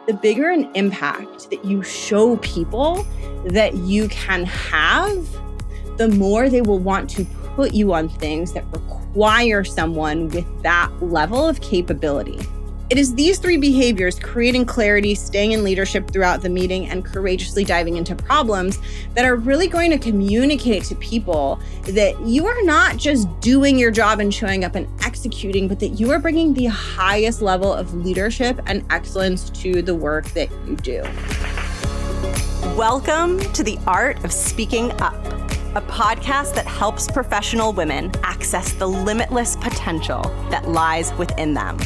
the bigger an impact that you show people that you can have, the more they will want to put you on things that require someone with that level of capability. It is these three behaviors, creating clarity, staying in leadership throughout the meeting, and courageously diving into problems, that are really going to communicate to people that you are not just doing your job and showing up and executing, but that you are bringing the highest level of leadership and excellence to the work that you do. Welcome to The Art of Speaking Up, a podcast that helps professional women access the limitless potential that lies within them.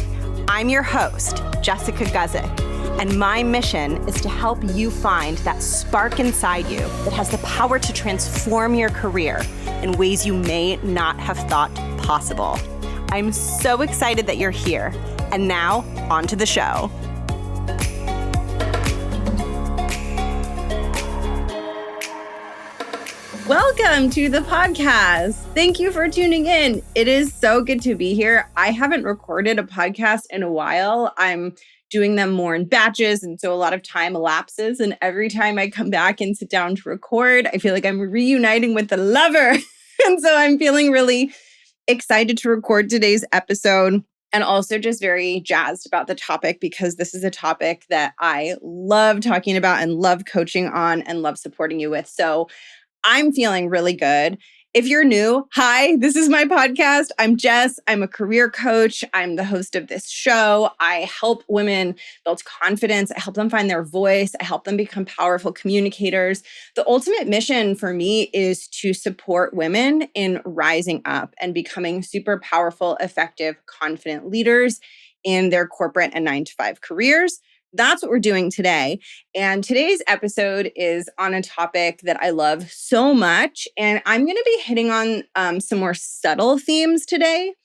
I'm your host, Jessica Guzik, and my mission is to help you find that spark inside you that has the power to transform your career in ways you may not have thought possible. I'm so excited that you're here. And now, on to the show. Welcome to the podcast. Thank you for tuning in. It is so good to be here. I haven't recorded a podcast in a while. I'm doing them more in batches, and so a lot of time elapses. And every time I come back and sit down to record, I feel like I'm reuniting with the lover. And so I'm feeling really excited to record today's episode, and also just very jazzed about the topic, because this is a topic that I love talking about and love coaching on and love supporting you with. So I'm feeling really good. If you're new, hi, this is my podcast. I'm Jess. I'm a career coach. I'm the host of this show. I help women build confidence. I help them find their voice. I help them become powerful communicators. The ultimate mission for me is to support women in rising up and becoming super powerful, effective, confident leaders in their corporate and 9-to-5 careers. That's what we're doing today. And today's episode is on a topic that I love so much. And I'm going to be hitting on some more subtle themes today.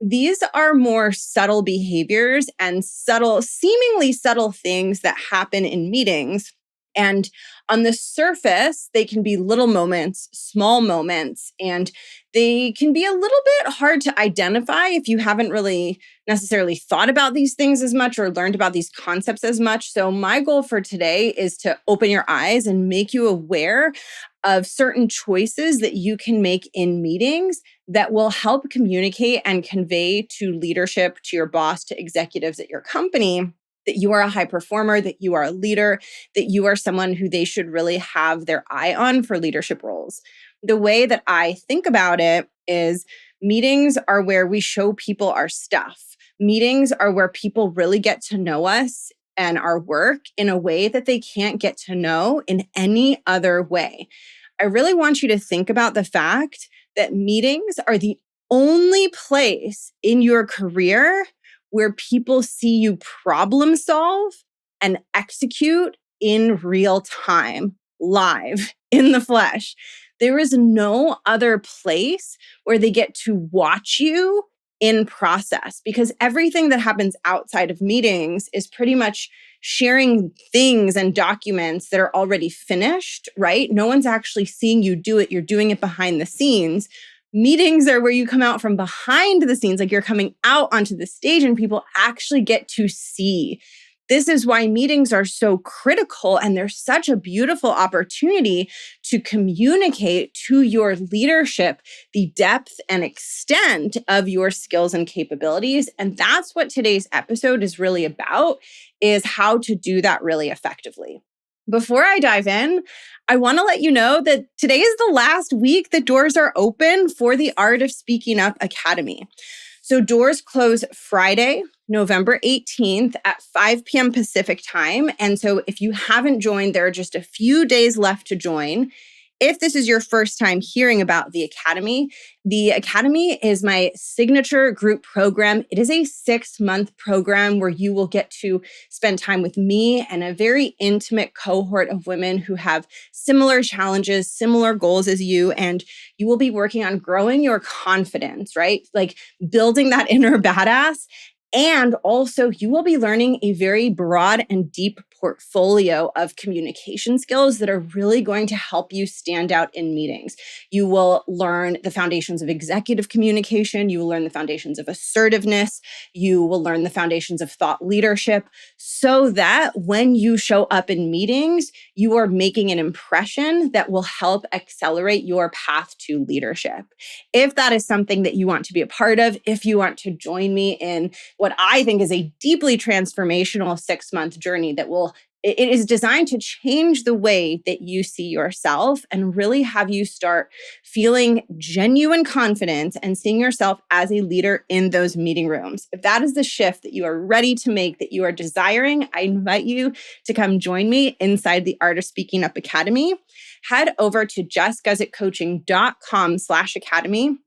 These are more subtle behaviors and seemingly subtle things that happen in meetings. And on the surface, they can be little moments, small moments, and they can be a little bit hard to identify if you haven't really necessarily thought about these things as much or learned about these concepts as much. So my goal for today is to open your eyes and make you aware of certain choices that you can make in meetings that will help communicate and convey to leadership, to your boss, to executives at your company, that you are a high performer, that you are a leader, that you are someone who they should really have their eye on for leadership roles. The way that I think about it is meetings are where we show people our stuff. Meetings are where people really get to know us and our work in a way that they can't get to know in any other way. I really want you to think about the fact that meetings are the only place in your career where people see you problem solve and execute in real time, live, in the flesh. There is no other place where they get to watch you in process, because everything that happens outside of meetings is pretty much sharing things and documents that are already finished, right? No one's actually seeing you do it. You're doing it behind the scenes. Meetings are where you come out from behind the scenes, like you're coming out onto the stage and people actually get to see. This is why meetings are so critical, and they're such a beautiful opportunity to communicate to your leadership the depth and extent of your skills and capabilities. And that's what today's episode is really about, is how to do that really effectively. Before I dive in, I want to let you know that today is the last week that doors are open for the Art of Speaking Up Academy. So doors close Friday, November 18th at 5 p.m. Pacific time. And so if you haven't joined, there are just a few days left to join. If this is your first time hearing about the Academy is my signature group program. It is a 6-month program where you will get to spend time with me and a very intimate cohort of women who have similar challenges, similar goals as you, and you will be working on growing your confidence, right? Like building that inner badass. And also, you will be learning a very broad and deep portfolio of communication skills that are really going to help you stand out in meetings. You will learn the foundations of executive communication. You will learn the foundations of assertiveness. You will learn the foundations of thought leadership so that when you show up in meetings, you are making an impression that will help accelerate your path to leadership. If that is something that you want to be a part of, if you want to join me in what I think is a deeply transformational 6-month journey that it is designed to change the way that you see yourself and really have you start feeling genuine confidence and seeing yourself as a leader in those meeting rooms. If that is the shift that you are ready to make, that you are desiring, I invite you to come join me inside the Art of Speaking Up Academy. Head over to justguzitcoaching.com/academy.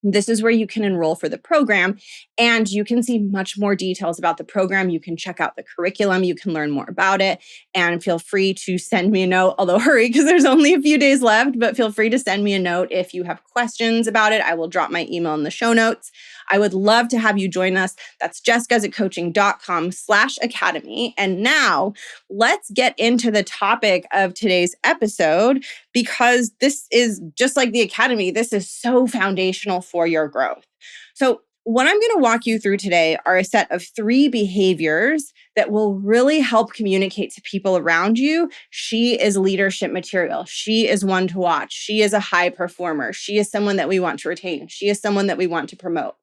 This is where you can enroll for the program, and you can see much more details about the program. You can check out the curriculum. You can learn more about it, and feel free to send me a note, although hurry because there's only a few days left, but feel free to send me a note if you have questions about it. I will drop my email in the show notes. I would love to have you join us. That's justguzitcoaching.com/academy. And now let's get into the topic of today's episode, because this is just like the Academy. This is so foundational for your growth. So what I'm going to walk you through today are a set of 3 behaviors that will really help communicate to people around you. She is leadership material. She is one to watch. She is a high performer. She is someone that we want to retain. She is someone that we want to promote.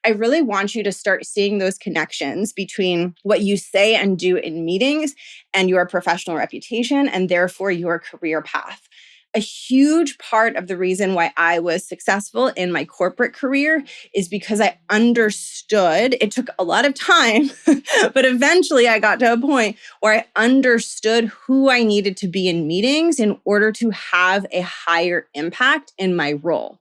I really want you to start seeing those connections between what you say and do in meetings and your professional reputation, and therefore your career path. A huge part of the reason why I was successful in my corporate career is because I understood. It took a lot of time, but eventually I got to a point where I understood who I needed to be in meetings in order to have a higher impact in my role.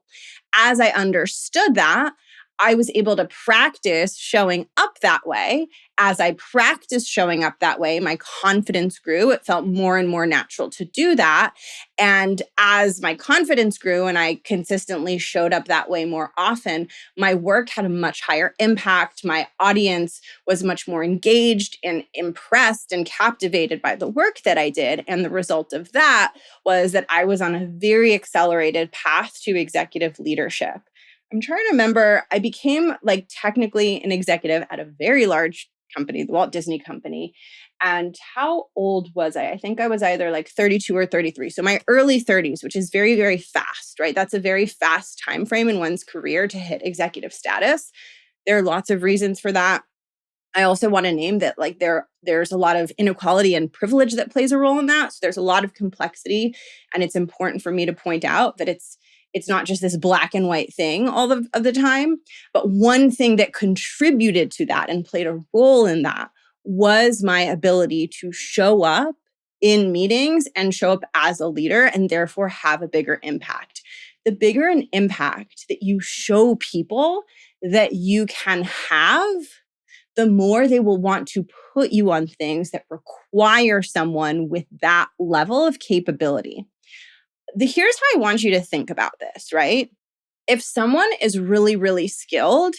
As I understood that, I was able to practice showing up that way. As I practiced showing up that way, my confidence grew. It felt more and more natural to do that. And as my confidence grew and I consistently showed up that way more often, my work had a much higher impact. My audience was much more engaged and impressed and captivated by the work that I did. And the result of that was that I was on a very accelerated path to executive leadership. I'm trying to remember, I became technically an executive at a very large company, the Walt Disney Company. And how old was I? I think I was either 32 or 33. So my early 30s, which is very, very fast, right? That's a very fast time frame in one's career to hit executive status. There are lots of reasons for that. I also want to name that there's a lot of inequality and privilege that plays a role in that. So there's a lot of complexity. And it's important for me to point out that it's not just this black and white thing all of the time. But one thing that contributed to that and played a role in that was my ability to show up in meetings and show up as a leader and therefore have a bigger impact. The bigger an impact that you show people that you can have, the more they will want to put you on things that require someone with that level of capability. Here's how I want you to think about this, right? If someone is really, really skilled,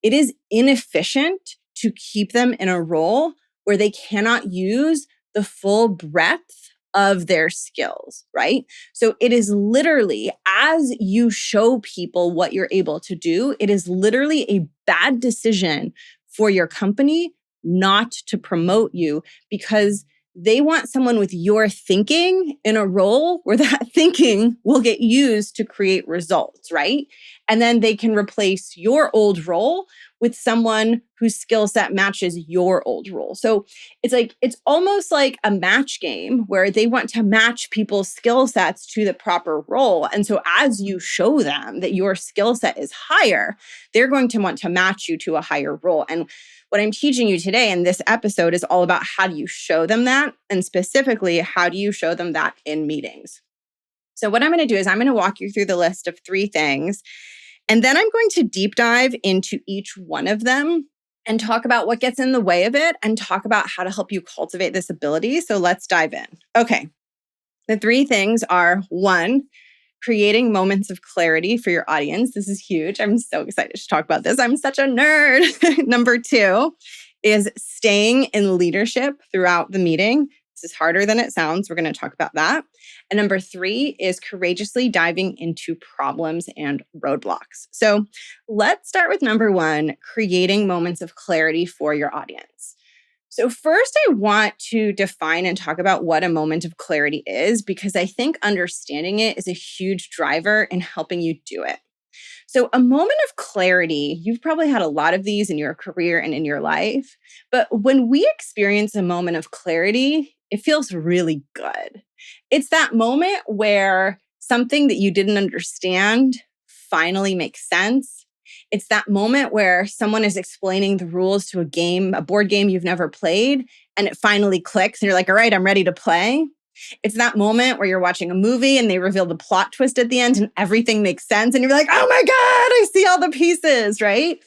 it is inefficient to keep them in a role where they cannot use the full breadth of their skills, right? So it is literally, as you show people what you're able to do, it is literally a bad decision for your company not to promote you, because they want someone with your thinking in a role where that thinking will get used to create results, right? And then they can replace your old role with someone whose skill set matches your old role. So it's almost like a match game where they want to match people's skill sets to the proper role. And so as you show them that your skill set is higher, they're going to want to match you to a higher role. And what I'm teaching you today in this episode is all about how do you show them that, and specifically, how do you show them that in meetings? So what I'm going to do is I'm going to walk you through the list of 3 things, and then I'm going to deep dive into each one of them and talk about what gets in the way of it and talk about how to help you cultivate this ability. So let's dive in. Okay. The 3 things are: 1, creating moments of clarity for your audience. This is huge. I'm so excited to talk about this. I'm such a nerd. Number 2 is staying in leadership throughout the meeting. This is harder than it sounds. We're going to talk about that. And number 3 is courageously diving into problems and roadblocks. So let's start with number 1, creating moments of clarity for your audience. So first, I want to define and talk about what a moment of clarity is, because I think understanding it is a huge driver in helping you do it. So a moment of clarity, you've probably had a lot of these in your career and in your life, but when we experience a moment of clarity, it feels really good. It's that moment where something that you didn't understand finally makes sense. It's that moment where someone is explaining the rules to a game, a board game you've never played, and it finally clicks and you're like, all right, I'm ready to play. It's that moment where you're watching a movie and they reveal the plot twist at the end and everything makes sense. And you're like, oh my God, I see all the pieces, right?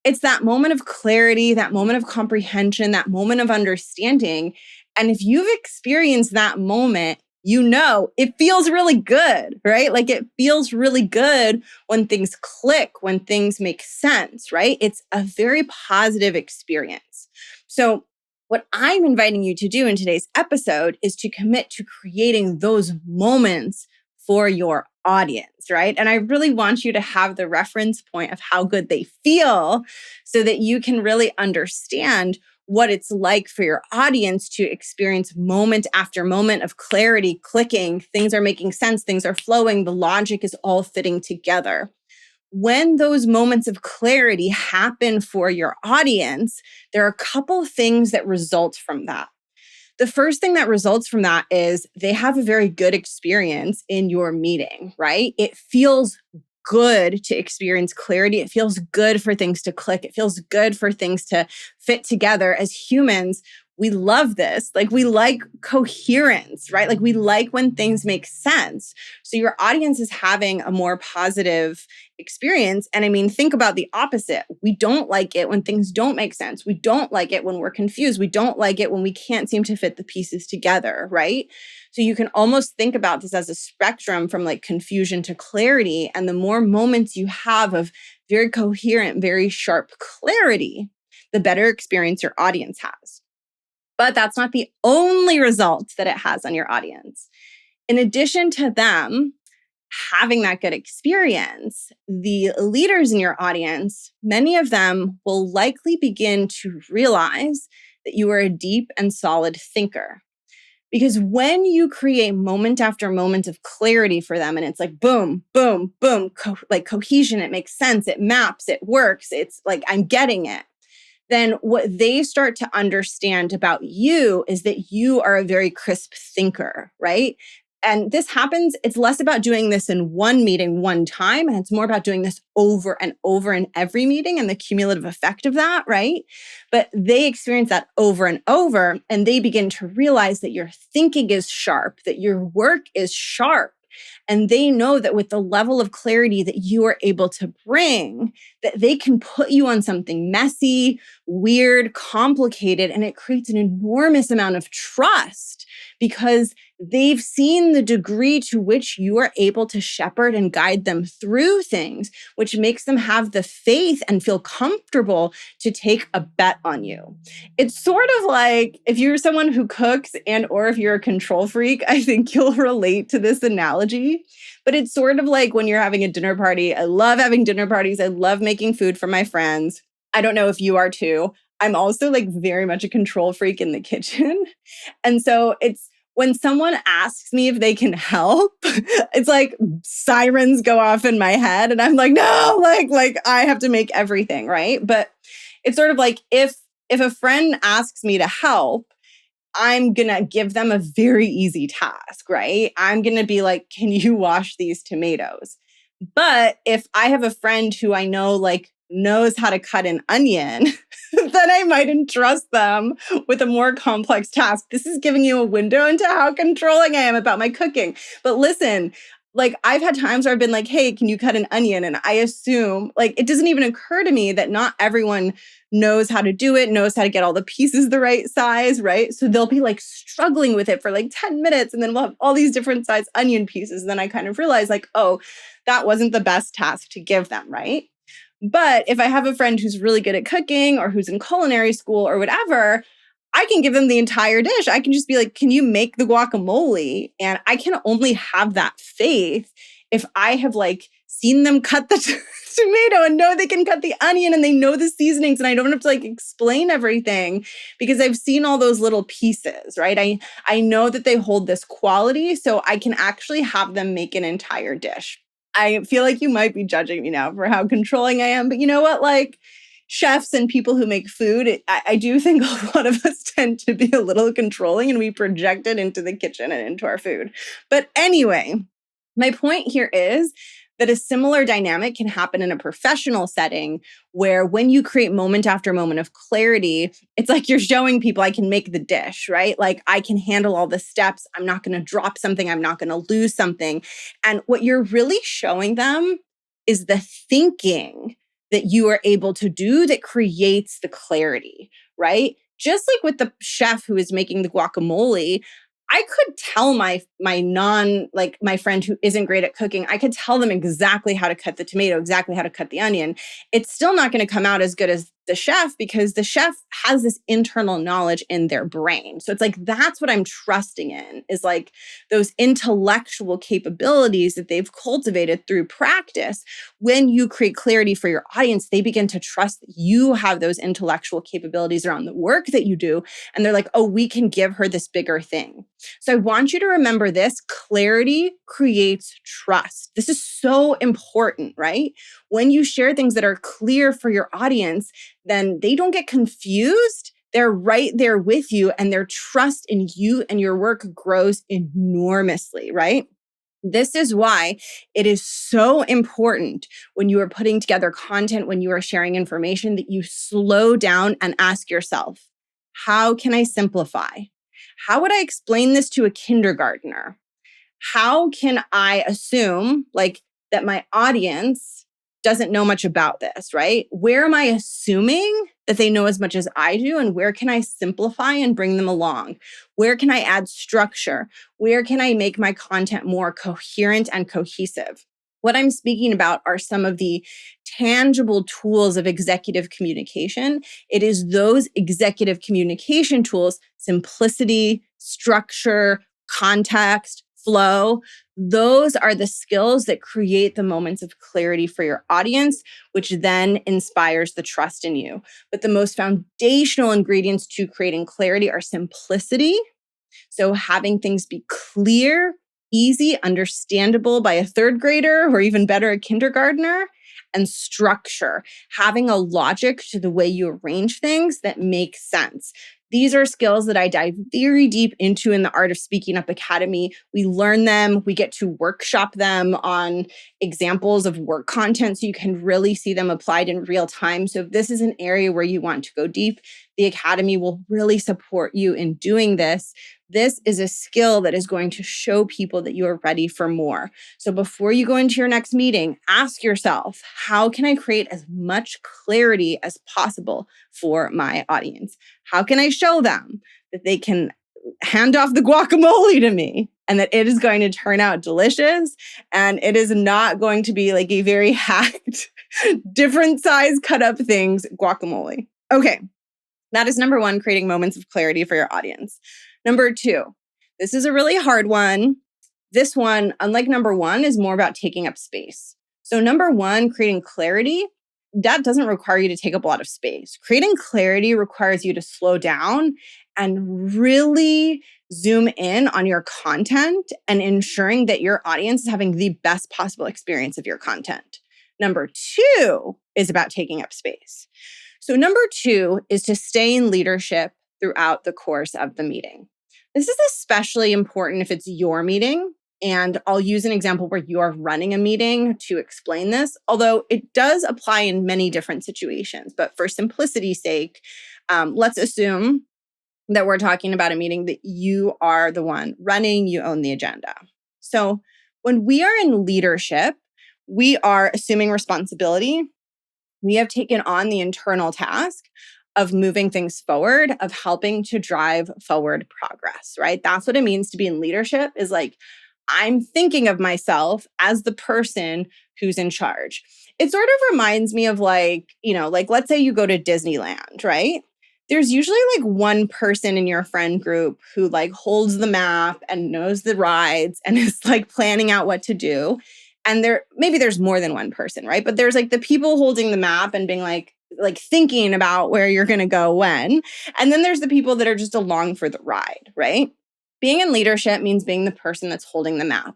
It's that moment of clarity, that moment of comprehension, that moment of understanding. And if you've experienced that moment, you know it feels really good, right? Like it feels really good when things click, when things make sense, right? It's a very positive experience. So what I'm inviting you to do in today's episode is to commit to creating those moments for your audience, right? And I really want you to have the reference point of how good they feel so that you can really understand what it's like for your audience to experience moment after moment of clarity, clicking, things are making sense, things are flowing, the logic is all fitting together. When those moments of clarity happen for your audience, there are a couple things that result from that. The first thing that results from that is they have a very good experience in your meeting, right? It feels good to experience clarity. It feels good for things to click. It feels good for things to fit together. As humans, we love this. Like we like coherence, right? Like we like when things make sense. So your audience is having a more positive experience. And I mean, think about the opposite. We don't like it when things don't make sense. We don't like it when we're confused. We don't like it when we can't seem to fit the pieces together, right? So you can almost think about this as a spectrum from like confusion to clarity. And the more moments you have of very coherent, very sharp clarity, the better experience your audience has. But that's not the only result that it has on your audience. In addition to them having that good experience, the leaders in your audience, many of them will likely begin to realize that you are a deep and solid thinker. Because when you create moment after moment of clarity for them, and it's like boom, boom, boom, like cohesion, it makes sense, it maps, it works, it's like, I'm getting it. Then what they start to understand about you is that you are a very crisp thinker, right? And this happens, it's less about doing this in one meeting one time, and it's more about doing this over and over in every meeting and the cumulative effect of that, right? But they experience that over and over, and they begin to realize that your thinking is sharp, that your work is sharp. And they know that with the level of clarity that you are able to bring, that they can put you on something messy, weird, complicated, and it creates an enormous amount of trust because they've seen the degree to which you are able to shepherd and guide them through things, which makes them have the faith and feel comfortable to take a bet on you. It's sort of like if you're someone who cooks and or if you're a control freak, I think you'll relate to this analogy. But it's sort of like when you're having a dinner party. I love having dinner parties. I love making food for my friends. I don't know if you are too. I'm also like very much a control freak in the kitchen. And so it's when someone asks me if they can help, it's like sirens go off in my head and I'm like, no, like I have to make everything, right? But it's sort of like if a friend asks me to help, I'm going to give them a very easy task, right? I'm going to be like, can you wash these tomatoes? But if I have a friend who I know like knows how to cut an onion, then I might entrust them with a more complex task. This is giving you a window into how controlling I am about my cooking. But listen, like I've had times where I've been like, hey, can you cut an onion? And I assume like it doesn't even occur to me that not everyone knows how to do it, knows how to get all the pieces the right size, right? So they'll be like struggling with it for like 10 minutes and then we'll have all these different size onion pieces. And then I kind of realize like, oh, that wasn't the best task to give them, right? But if I have a friend who's really good at cooking or who's in culinary school or whatever, I can give them the entire dish. I can just be like, can you make the guacamole? And I can only have that faith if I have like seen them cut the tomato and know they can cut the onion and they know the seasonings and I don't have to like explain everything because I've seen all those little pieces, right? I know that they hold this quality, so I can actually have them make an entire dish. I feel like you might be judging me now for how controlling I am, but you know what? Like, chefs and people who make food, I do think a lot of us tend to be a little controlling and we project it into the kitchen and into our food. But anyway, my point here is that a similar dynamic can happen in a professional setting where when you create moment after moment of clarity, it's like you're showing people I can make the dish, right? Like I can handle all the steps. I'm not going to drop something. I'm not going to lose something. And what you're really showing them is the thinking that you are able to do that creates the clarity, right? Just like with the chef who is making the guacamole, I could tell my friend who isn't great at cooking, I could tell them exactly how to cut the tomato, exactly how to cut the onion. It's still not going to come out as good as the chef because the chef has this internal knowledge in their brain. So it's like, that's what I'm trusting in, is like those intellectual capabilities that they've cultivated through practice. When you create clarity for your audience, they begin to trust that you have those intellectual capabilities around the work that you do. And they're like, oh, we can give her this bigger thing. So I want you to remember this: clarity creates trust. This is so important, right? When you share things that are clear for your audience, then they don't get confused. They're right there with you, and their trust in you and your work grows enormously, right? This is why it is so important when you are putting together content, when you are sharing information, that you slow down and ask yourself, how can I simplify? How would I explain this to a kindergartner? How can I assume that my audience doesn't know much about this, right? Where am I assuming that they know as much as I do? And where can I simplify and bring them along? Where can I add structure? Where can I make my content more coherent and cohesive? What I'm speaking about are some of the tangible tools of executive communication. It is those executive communication tools: simplicity, structure, context, flow. Those are the skills that create the moments of clarity for your audience, which then inspires the trust in you. But the most foundational ingredients to creating clarity are simplicity. So having things be clear, easy, understandable by a third grader, or even better, a kindergartner, and structure, having a logic to the way you arrange things that makes sense. These are skills that I dive very deep into in the Art of Speaking Up Academy. We learn them. We get to workshop them on examples of work content so you can really see them applied in real time. So if this is an area where you want to go deep, the Academy will really support you in doing this. This is a skill that is going to show people that you are ready for more. So before you go into your next meeting, ask yourself, how can I create as much clarity as possible for my audience? How can I show them that they can hand off the guacamole to me and that it is going to turn out delicious and it is not going to be like a very hacked, different size cut up things guacamole? Okay, that is number one, creating moments of clarity for your audience. Number two, this is a really hard one. This one, unlike number one, is more about taking up space. So number one, creating clarity, that doesn't require you to take up a lot of space. Creating clarity requires you to slow down and really zoom in on your content and ensuring that your audience is having the best possible experience of your content. Number two is about taking up space. So number two is to stay in leadership throughout the course of the meeting. This is especially important if it's your meeting. And I'll use an example where you are running a meeting to explain this, although it does apply in many different situations. But for simplicity's sake, let's assume that we're talking about a meeting that you are the one running, you own the agenda. So when we are in leadership, we are assuming responsibility. We have taken on the internal task of moving things forward, of helping to drive forward progress, right? That's what it means to be in leadership, is like, I'm thinking of myself as the person who's in charge. It sort of reminds me of like, let's say you go to Disneyland, right? There's usually like one person in your friend group who like holds the map and knows the rides and is like planning out what to do. And maybe there's more than one person, right? But there's like the people holding the map and being like thinking about where you're going to go when. And then there's the people that are just along for the ride, right? Being in leadership means being the person that's holding the map.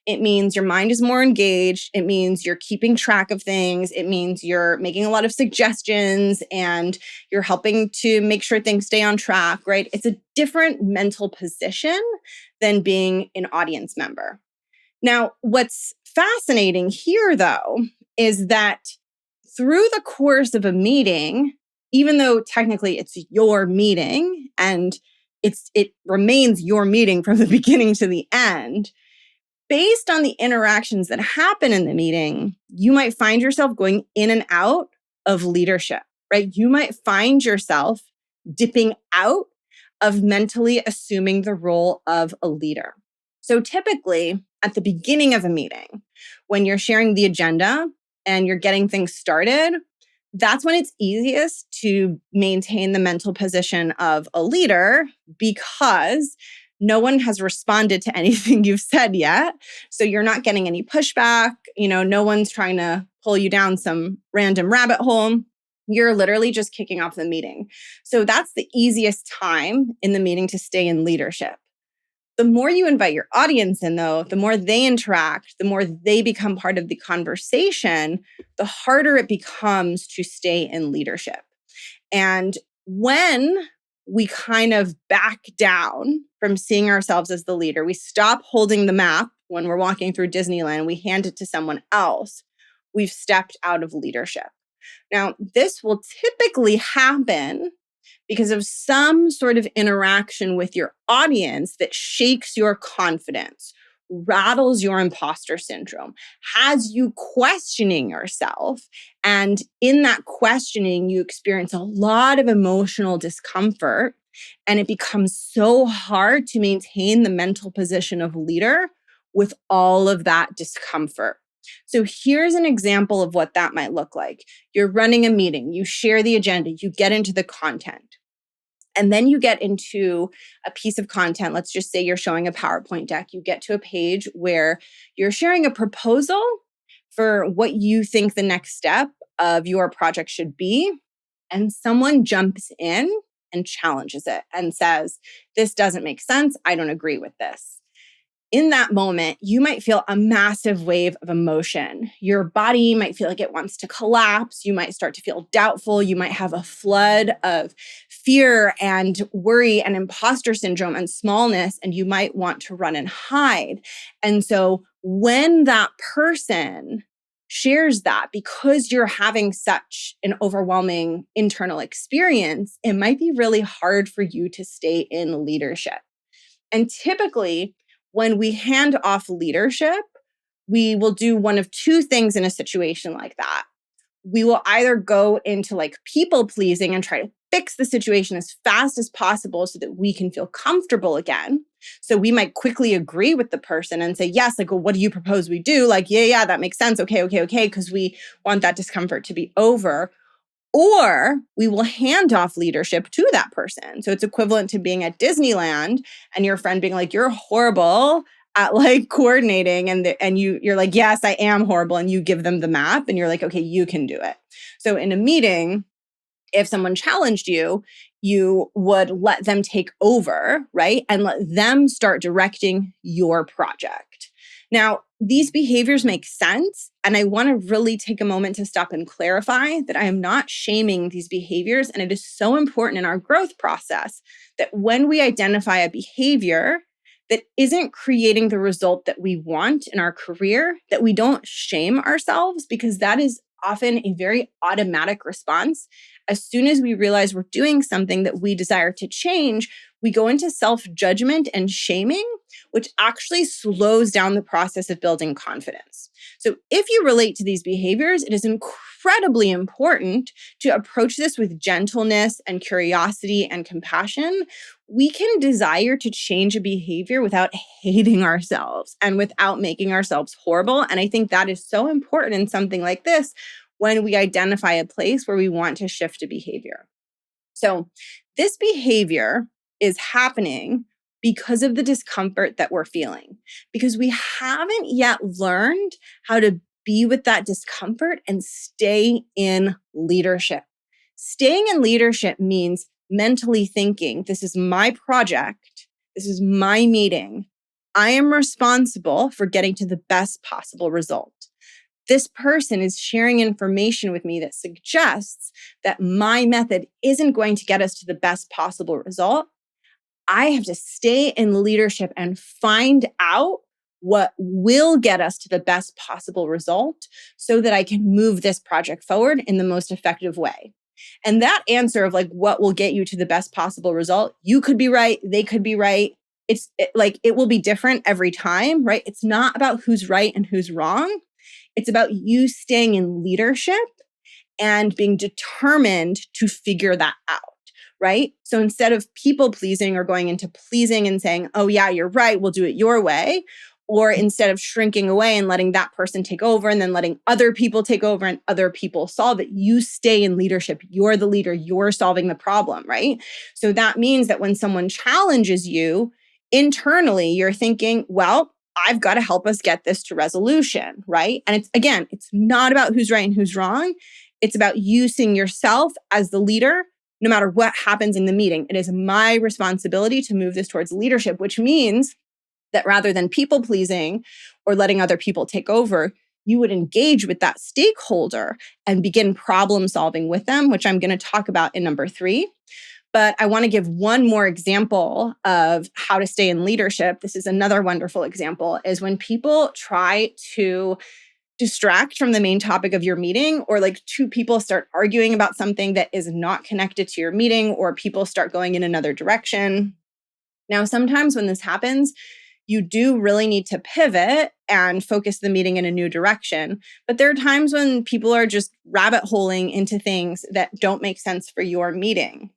It means your mind is more engaged. It means you're keeping track of things. It means you're making a lot of suggestions and you're helping to make sure things stay on track, right? It's a different mental position than being an audience member. Now, what's fascinating here, though, is that through the course of a meeting, even though technically it's your meeting and it remains your meeting from the beginning to the end, based on the interactions that happen in the meeting, you might find yourself going in and out of leadership, right? You might find yourself dipping out of mentally assuming the role of a leader. So typically at the beginning of a meeting, when you're sharing the agenda and you're getting things started, that's when it's easiest to maintain the mental position of a leader because no one has responded to anything you've said yet. So you're not getting any pushback. No one's trying to pull you down some random rabbit hole. You're literally just kicking off the meeting. So that's the easiest time in the meeting to stay in leadership. The more you invite your audience in, though, the more they interact, the more they become part of the conversation, the harder it becomes to stay in leadership. And when we kind of back down from seeing ourselves as the leader, we stop holding the map when we're walking through Disneyland and we hand it to someone else, we've stepped out of leadership. Now, this will typically happen because of some sort of interaction with your audience that shakes your confidence, rattles your imposter syndrome, has you questioning yourself. And in that questioning, you experience a lot of emotional discomfort. And it becomes so hard to maintain the mental position of leader with all of that discomfort. So here's an example of what that might look like. You're running a meeting, you share the agenda, you get into the content, and then you get into a piece of content. Let's just say you're showing a PowerPoint deck. You get to a page where you're sharing a proposal for what you think the next step of your project should be. And someone jumps in and challenges it and says, this doesn't make sense. I don't agree with this. In that moment, you might feel a massive wave of emotion. Your body might feel like it wants to collapse. You might start to feel doubtful. You might have a flood of fear and worry and imposter syndrome and smallness, and you might want to run and hide. And so when that person shares that, because you're having such an overwhelming internal experience, it might be really hard for you to stay in leadership. And typically, when we hand off leadership, we will do one of two things in a situation like that. We will either go into like people pleasing and try to fix the situation as fast as possible so that we can feel comfortable again. So we might quickly agree with the person and say, yes, like, well, what do you propose we do? Like, yeah, that makes sense. Okay, because we want that discomfort to be over. Or we will hand off leadership to that person. So it's equivalent to being at Disneyland and your friend being like, you're horrible at like coordinating. And you're like, yes, I am horrible. And you give them the map and you're like, okay, you can do it. So in a meeting, if someone challenged you, you would let them take over, right? And let them start directing your project. Now, these behaviors make sense. And I want to really take a moment to stop and clarify that I am not shaming these behaviors. And it is so important in our growth process that when we identify a behavior that isn't creating the result that we want in our career, that we don't shame ourselves, because that is often a very automatic response. As soon as we realize we're doing something that we desire to change, we go into self-judgment and shaming, which actually slows down the process of building confidence. So if you relate to these behaviors, it is incredibly important to approach this with gentleness and curiosity and compassion, we can desire to change a behavior without hating ourselves and without making ourselves horrible. And I think that is so important in something like this when we identify a place where we want to shift a behavior. So this behavior is happening because of the discomfort that we're feeling, because we haven't yet learned how to be with that discomfort and stay in leadership. Staying in leadership means mentally thinking, this is my project, this is my meeting. I am responsible for getting to the best possible result. This person is sharing information with me that suggests that my method isn't going to get us to the best possible result. I have to stay in leadership and find out what will get us to the best possible result so that I can move this project forward in the most effective way. And that answer of like, what will get you to the best possible result? You could be right. They could be right. It will be different every time, right? It's not about who's right and who's wrong. It's about you staying in leadership and being determined to figure that out. Right? So instead of people pleasing or going into pleasing and saying, oh yeah, you're right, we'll do it your way. Or instead of shrinking away and letting that person take over and then letting other people take over and other people solve it, you stay in leadership. You're the leader. You're solving the problem, right? So that means that when someone challenges you internally, you're thinking, well, I've got to help us get this to resolution, right? And it's not about who's right and who's wrong. It's about you seeing yourself as the leader. No matter what happens in the meeting, it is my responsibility to move this towards leadership, which means that rather than people pleasing or letting other people take over, you would engage with that stakeholder and begin problem solving with them, which I'm going to talk about in number 3. But I want to give one more example of how to stay in leadership. This is another wonderful example, is when people try to distract from the main topic of your meeting, or like two people start arguing about something that is not connected to your meeting, or people start going in another direction. Now, sometimes when this happens, you do really need to pivot and focus the meeting in a new direction. But there are times when people are just rabbit holing into things that don't make sense for your meeting.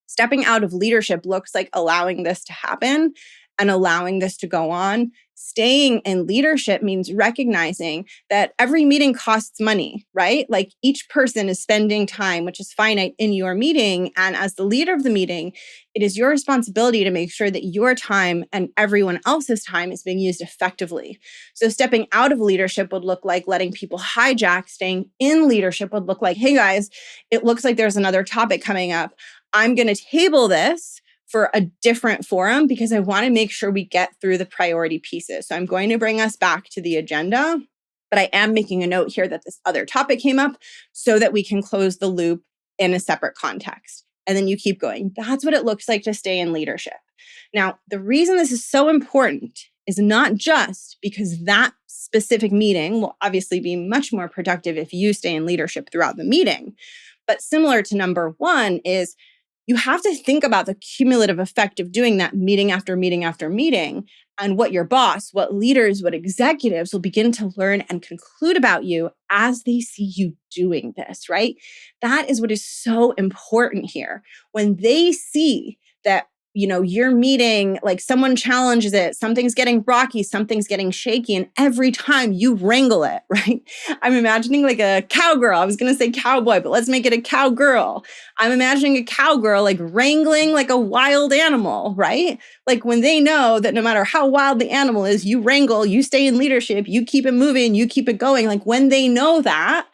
Stepping out of leadership looks like allowing this to happen and allowing this to go on. Staying in leadership means recognizing that every meeting costs money, right? Like each person is spending time, which is finite, in your meeting. And as the leader of the meeting, it is your responsibility to make sure that your time and everyone else's time is being used effectively. So stepping out of leadership would look like letting people hijack. Staying in leadership would look like, hey guys, it looks like there's another topic coming up. I'm going to table this for a different forum because I want to make sure we get through the priority pieces. So I'm going to bring us back to the agenda, but I am making a note here that this other topic came up so that we can close the loop in a separate context. And then you keep going. That's what it looks like to stay in leadership. Now, the reason this is so important is not just because that specific meeting will obviously be much more productive if you stay in leadership throughout the meeting, but similar to number 1 is you have to think about the cumulative effect of doing that meeting after meeting after meeting, and what your boss, what leaders, what executives will begin to learn and conclude about you as they see you doing this, right? That is what is so important here. When they see that, your meeting, like someone challenges it, something's getting rocky, something's getting shaky, and every time you wrangle it, right? I'm imagining like a cowgirl. I was going to say cowboy, but let's make it a cowgirl. I'm imagining a cowgirl like wrangling like a wild animal, right? Like when they know that no matter how wild the animal is, you wrangle, you stay in leadership, you keep it moving, you keep it going. Like when they know that,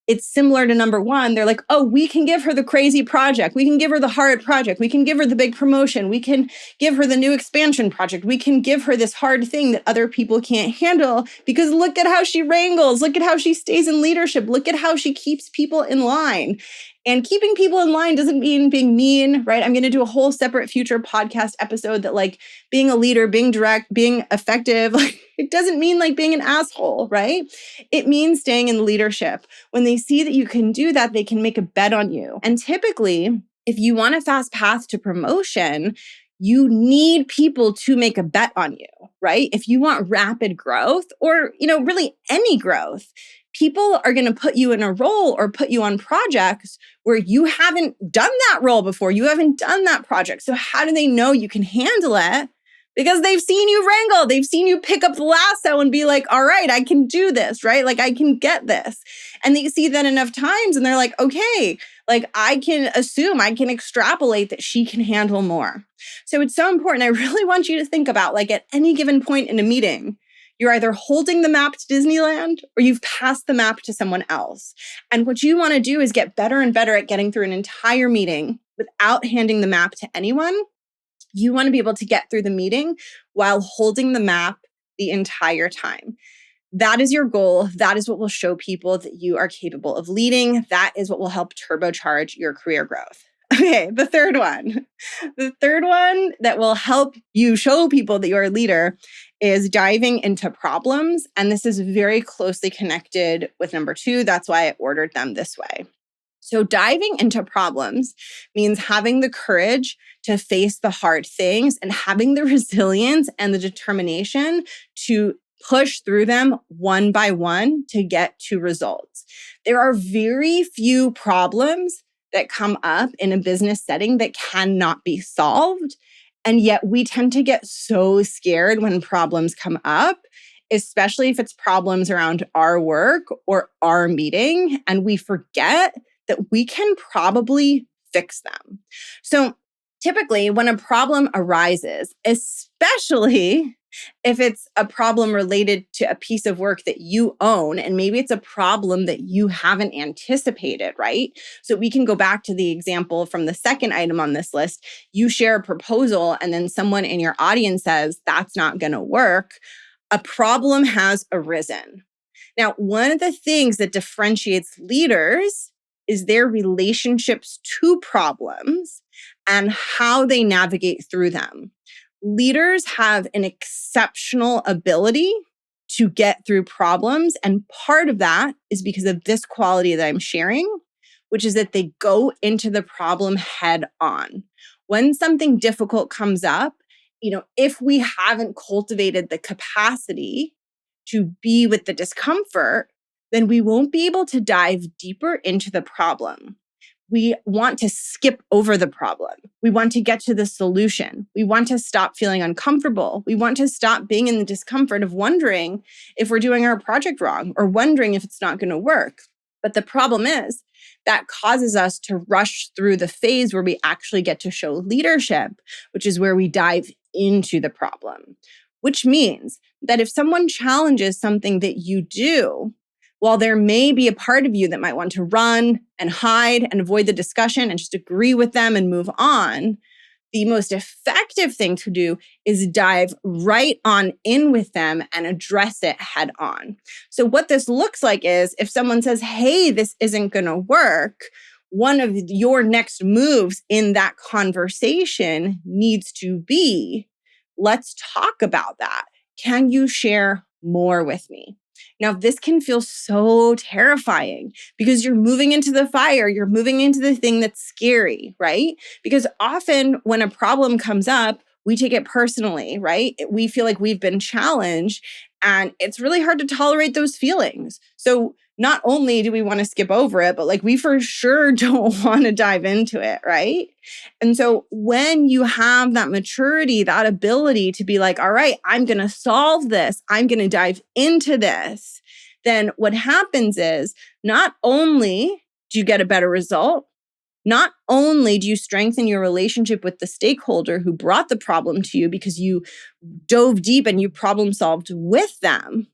it's similar to number 1. They're like, oh, we can give her the crazy project. We can give her the hard project. We can give her the big promotion. We can give her the new expansion project. We can give her this hard thing that other people can't handle because look at how she wrangles. Look at how she stays in leadership. Look at how she keeps people in line. And keeping people in line doesn't mean being mean, right? I'm going to do a whole separate future podcast episode that like being a leader, being direct, being effective, like it doesn't mean like being an asshole, right? It means staying in leadership. When they see that you can do that, they can make a bet on you. And typically, if you want a fast path to promotion, you need people to make a bet on you, right? If you want rapid growth or, really any growth, people are going to put you in a role or put you on projects where you haven't done that role before. You haven't done that project. So how do they know you can handle it? Because they've seen you wrangle. They've seen you pick up the lasso and be like, all right, I can do this, right? Like I can get this. And they see that enough times and they're like, okay, like I can assume, I can extrapolate that she can handle more. So it's so important. I really want you to think about, like, at any given point in a meeting, you're either holding the map to Disneyland or you've passed the map to someone else. And what you want to do is get better and better at getting through an entire meeting without handing the map to anyone. You want to be able to get through the meeting while holding the map the entire time. That is your goal. That is what will show people that you are capable of leading. That is what will help turbocharge your career growth. Okay, the third one. The third one that will help you show people that you're a leader is diving into problems. And this is very closely connected with number 2. That's why I ordered them this way. So diving into problems means having the courage to face the hard things and having the resilience and the determination to push through them one by one to get to results. There are very few problems that come up in a business setting that cannot be solved. And yet we tend to get so scared when problems come up, especially if it's problems around our work or our meeting, and we forget that we can probably fix them. So typically when a problem arises, especially if it's a problem related to a piece of work that you own, and maybe it's a problem that you haven't anticipated, right? So we can go back to the example from the second item on this list. You share a proposal and then someone in your audience says, that's not going to work. A problem has arisen. Now, one of the things that differentiates leaders is their relationships to problems and how they navigate through them. Leaders have an exceptional ability to get through problems. And part of that is because of this quality that I'm sharing, which is that they go into the problem head on. When something difficult comes up, if we haven't cultivated the capacity to be with the discomfort, then we won't be able to dive deeper into the problem. We want to skip over the problem. We want to get to the solution. We want to stop feeling uncomfortable. We want to stop being in the discomfort of wondering if we're doing our project wrong or wondering if it's not going to work. But the problem is that causes us to rush through the phase where we actually get to show leadership, which is where we dive into the problem, which means that if someone challenges something that you do, while there may be a part of you that might want to run and hide and avoid the discussion and just agree with them and move on, the most effective thing to do is dive right on in with them and address it head on. So what this looks like is if someone says, hey, this isn't going to work, one of your next moves in that conversation needs to be, let's talk about that. Can you share more with me? Now, this can feel so terrifying because you're moving into the fire, you're moving into the thing that's scary, right? Because often when a problem comes up, we take it personally, right? We feel like we've been challenged and it's really hard to tolerate those feelings. So not only do we want to skip over it, but we for sure don't want to dive into it, right? And so when you have that maturity, that ability to be like, all right, I'm going to solve this, I'm going to dive into this, then what happens is not only do you get a better result, not only do you strengthen your relationship with the stakeholder who brought the problem to you because you dove deep and you problem solved with them,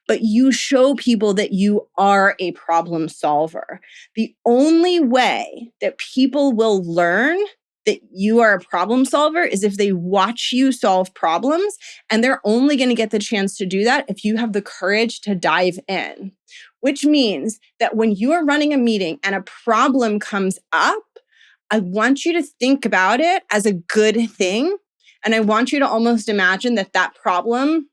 but you show people that you are a problem solver. The only way that people will learn that you are a problem solver is if they watch you solve problems, and they're only going to get the chance to do that if you have the courage to dive in, which means that when you are running a meeting and a problem comes up, I want you to think about it as a good thing. And I want you to almost imagine that that problem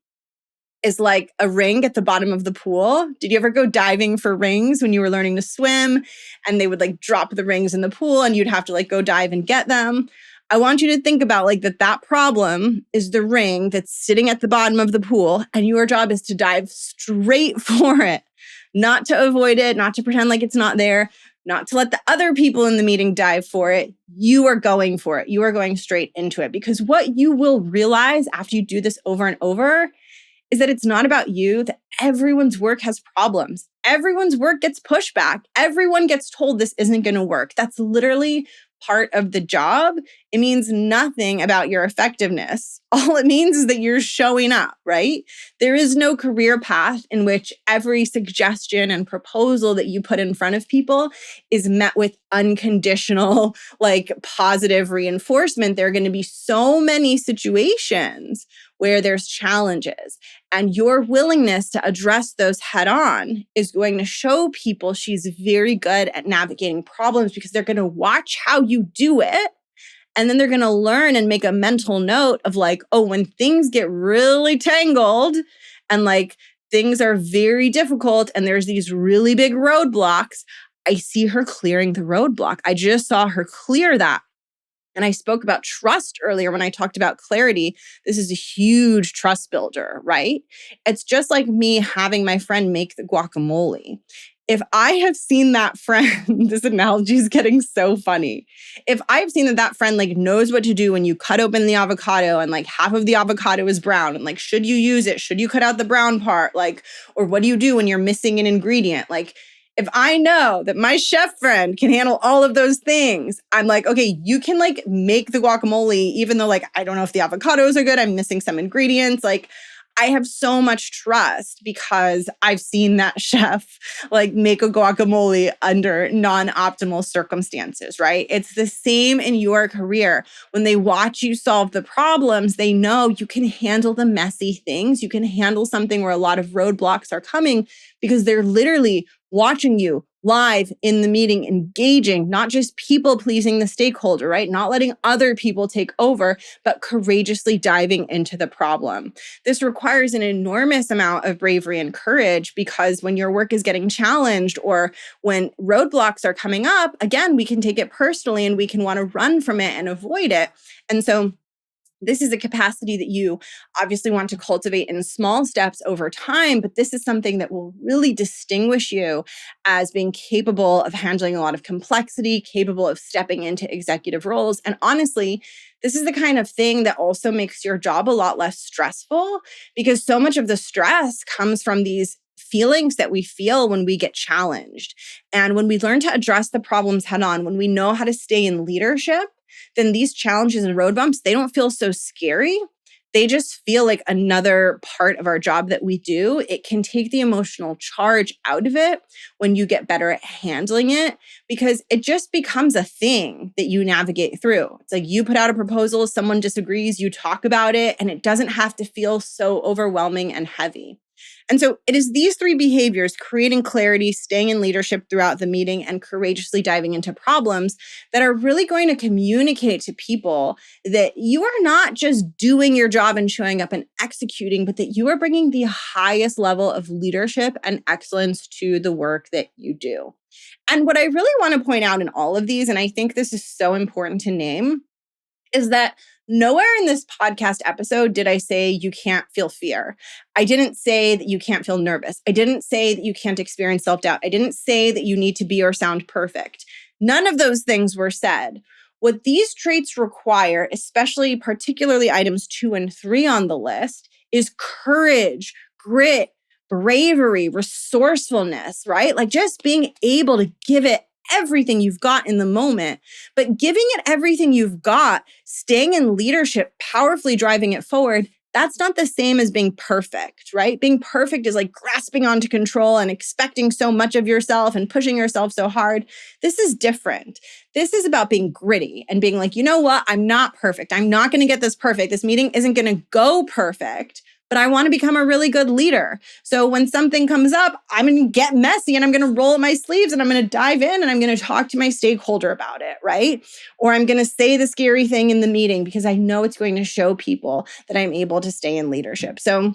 is like a ring at the bottom of the pool. Did you ever go diving for rings when you were learning to swim and they would drop the rings in the pool and you'd have to go dive and get them? I want you to think about like that problem is the ring that's sitting at the bottom of the pool, and your job is to dive straight for it, not to avoid it, not to pretend like it's not there, not to let the other people in the meeting dive for it. You are going for it. You are going straight into it, because what you will realize after you do this over and over is that it's not about you, that everyone's work has problems. Everyone's work gets pushback. Everyone gets told this isn't going to work. That's literally part of the job. It means nothing about your effectiveness. All it means is that you're showing up, right? There is no career path in which every suggestion and proposal that you put in front of people is met with unconditional, like positive reinforcement. There are going to be so many situations where there's challenges, and your willingness to address those head on is going to show people she's very good at navigating problems, because they're going to watch how you do it. And then they're going to learn and make a mental note of like, oh, when things get really tangled and like things are very difficult and there's these really big roadblocks, I see her clearing the roadblock. I just saw her clear that. And I spoke about trust earlier when I talked about clarity. This is a huge trust builder, right? It's just like me having my friend make the guacamole. If I have seen that friend, this analogy is getting so funny. If I've seen that friend like knows what to do when you cut open the avocado and like half of the avocado is brown, and like, should you use it? Should you cut out the brown part? Like, or what do you do when you're missing an ingredient? Like, if I know that my chef friend can handle all of those things, I'm like, okay, you can like make the guacamole, even though like, I don't know if the avocados are good, I'm missing some ingredients. Like, I have so much trust because I've seen that chef like make a guacamole under non-optimal circumstances, right? It's the same in your career. When they watch you solve the problems, they know you can handle the messy things. You can handle something where a lot of roadblocks are coming, because they're literally watching you live in the meeting, engaging, not just people pleasing the stakeholder, right? Not letting other people take over, but courageously diving into the problem. This requires an enormous amount of bravery and courage, because when your work is getting challenged or when roadblocks are coming up, again, we can take it personally and we can want to run from it and avoid it. And so this is a capacity that you obviously want to cultivate in small steps over time, but this is something that will really distinguish you as being capable of handling a lot of complexity, capable of stepping into executive roles. And honestly, this is the kind of thing that also makes your job a lot less stressful, because so much of the stress comes from these feelings that we feel when we get challenged. And when we learn to address the problems head on, when we know how to stay in leadership, then these challenges and road bumps, they don't feel so scary. They just feel like another part of our job that we do. It can take the emotional charge out of it when you get better at handling it, because it just becomes a thing that you navigate through. It's like you put out a proposal, someone disagrees, you talk about it, and it doesn't have to feel so overwhelming and heavy. And so it is these three behaviors, creating clarity, staying in leadership throughout the meeting, and courageously diving into problems, that are really going to communicate to people that you are not just doing your job and showing up and executing, but that you are bringing the highest level of leadership and excellence to the work that you do. And what I really want to point out in all of these, and I think this is so important to name, is that nowhere in this podcast episode did I say you can't feel fear. I didn't say that you can't feel nervous. I didn't say that you can't experience self-doubt. I didn't say that you need to be or sound perfect. None of those things were said. What these traits require, especially particularly items 2 and 3 on the list, is courage, grit, bravery, resourcefulness, right? Like just being able to give it everything you've got in the moment, but giving it everything you've got, staying in leadership, powerfully driving it forward, that's not the same as being perfect, right? Being perfect is like grasping onto control and expecting so much of yourself and pushing yourself so hard. This is different. This is about being gritty and being like, you know what? I'm not perfect. I'm not going to get this perfect. This meeting isn't going to go perfect, but I want to become a really good leader. So when something comes up, I'm going to get messy and I'm going to roll up my sleeves and I'm going to dive in and I'm going to talk to my stakeholder about it, right? Or I'm going to say the scary thing in the meeting because I know it's going to show people that I'm able to stay in leadership. So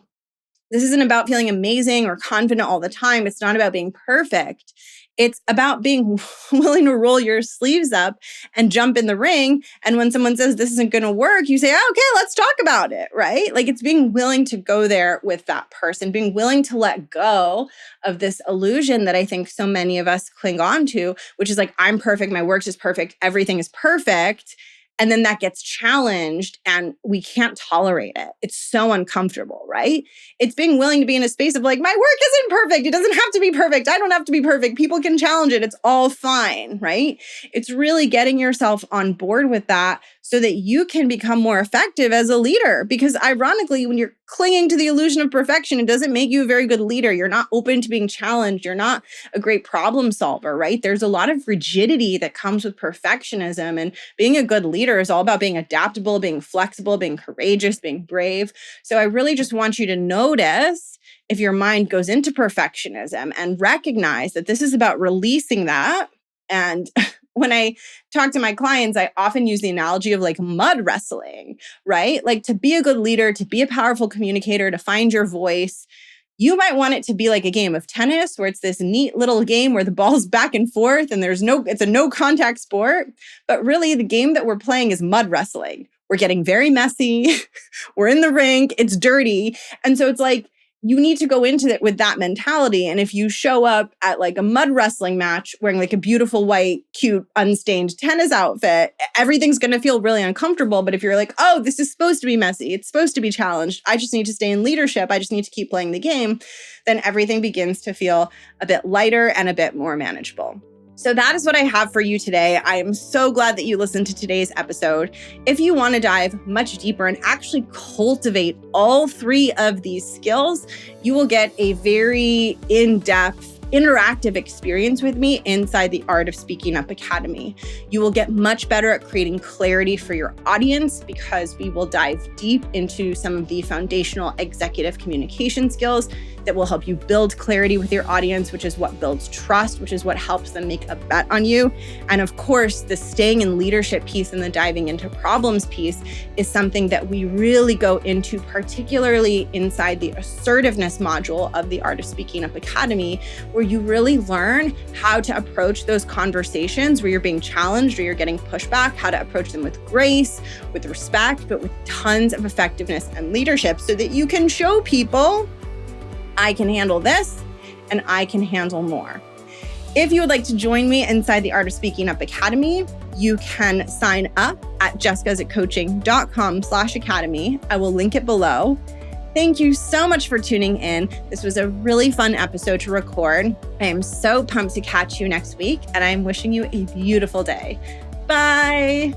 this isn't about feeling amazing or confident all the time. It's not about being perfect. It's about being willing to roll your sleeves up and jump in the ring. And when someone says this isn't going to work, you say, oh, okay, let's talk about it, right? Like it's being willing to go there with that person, being willing to let go of this illusion that I think so many of us cling on to, which is like, I'm perfect, my work is perfect, everything is perfect. And then that gets challenged and we can't tolerate it. It's so uncomfortable, right? It's being willing to be in a space of like, my work isn't perfect. It doesn't have to be perfect. I don't have to be perfect. People can challenge it. It's all fine, right? It's really getting yourself on board with that so that you can become more effective as a leader. Because ironically, when you're clinging to the illusion of perfection, it doesn't make you a very good leader. You're not open to being challenged. You're not a great problem solver, right? There's a lot of rigidity that comes with perfectionism, and being a good leader is all about being adaptable, being flexible, being courageous, being brave. So I really just want you to notice if your mind goes into perfectionism and recognize that this is about releasing that. And when I talk to my clients, I often use the analogy of like mud wrestling, right? Like to be a good leader, to be a powerful communicator, to find your voice, you might want it to be like a game of tennis where it's this neat little game where the ball's back and forth and it's a no contact sport. But really the game that we're playing is mud wrestling. We're getting very messy. We're in the rink. It's dirty. And so it's like, you need to go into it with that mentality. And if you show up at like a mud wrestling match wearing like a beautiful white, cute, unstained tennis outfit, everything's going to feel really uncomfortable. But if you're like, oh, this is supposed to be messy, it's supposed to be challenged, I just need to stay in leadership, I just need to keep playing the game, then everything begins to feel a bit lighter and a bit more manageable. So that is what I have for you today. I am so glad that you listened to today's episode. If you want to dive much deeper and actually cultivate all three of these skills, you will get a very in-depth, interactive experience with me inside the Art of Speaking Up Academy. You will get much better at creating clarity for your audience because we will dive deep into some of the foundational executive communication skills that will help you build clarity with your audience, which is what builds trust, which is what helps them make a bet on you. And of course, the staying in leadership piece and the diving into problems piece is something that we really go into, particularly inside the assertiveness module of the Art of Speaking Up Academy, where you really learn how to approach those conversations where you're being challenged or you're getting pushback, how to approach them with grace, with respect, but with tons of effectiveness and leadership so that you can show people, I can handle this and I can handle more. If you would like to join me inside the Art of Speaking Up Academy, you can sign up at jessicasitcoaching.com/academy. I will link it below. Thank you so much for tuning in. This was a really fun episode to record. I am so pumped to catch you next week, and I'm wishing you a beautiful day. Bye.